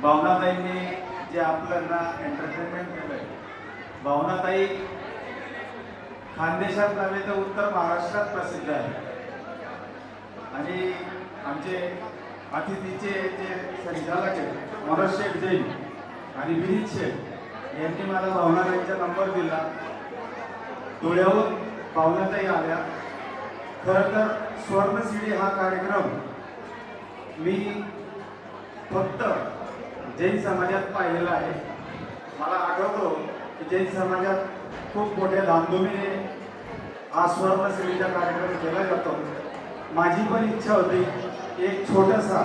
भावनाताईंनी जे आपल्याला एंटरटेनमेंट केलं आहे, भावनाताई खानदेशात नव्हे तर उत्तर महाराष्ट्रात प्रसिद्ध आहे. आणि आमचे अतिथीचे जे संचालक आहेत मनोज शेठ जैन आणि विनीत शेठ यांनी मला भावनाताईंचा नंबर दिला. डोळ्यावर भावनाताई आल्या. खरं तर स्वर्णशिडी हा कार्यक्रम मी फक्त जैन समाजात पाहिलेला आहे. मला आठवतो की जैन समाजात खूप मोठ्या धामधुमीने हा स्वर्णशिडीचा कार्यक्रम केला जातो. माझी पण इच्छा होती की एक छोटासा,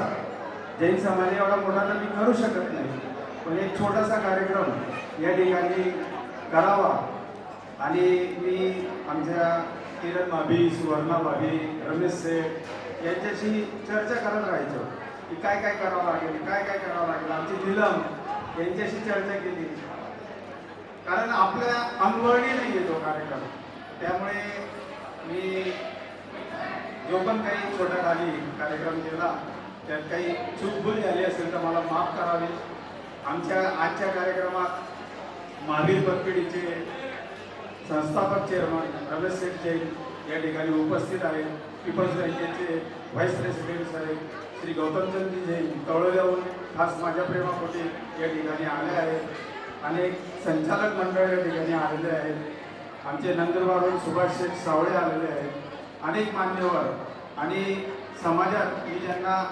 जैन समाज एवढा मोठा तर मी करू शकत नाही, पण एक छोटासा कार्यक्रम या ठिकाणी करावा. आणि मी आमच्या किरण भाभी, सुवर्णा भाभी, रमेश शेठ यांच्याशी चर्चा करत राहायचो की काय काय करावं लागेल, काय काय करावं लागेल. आमची नीलम यांच्याशी चर्चा केली, कारण आपल्या अंगवळणी नाही आहे तो कार्यक्रम. त्यामुळे मी जो पण काही छोटा खाली कार्यक्रम केला त्यात काही चूकभूल झाली असेल तर मला माफ करावी. आमच्या आजच्या कार्यक्रमात महावीर पतपिढीचे संस्थापक चेअरमन रमेश शेठ जैन या ठिकाणी उपस्थित आहेत. पीपल्स बँकेचे व्हाईस प्रेसिडेंट साहेब श्री गौतमचंदजी जैन तळोल्याहून खास माझ्या प्रेमापोटी या ठिकाणी आले आहेत. अनेक संचालक मंडळ या ठिकाणी आलेले आहेत. आमचे नंदुरबारहून सुभाष शेठ सावळे आलेले आहेत. अनेक मान्यवर आणि समाजात मी ज्यांना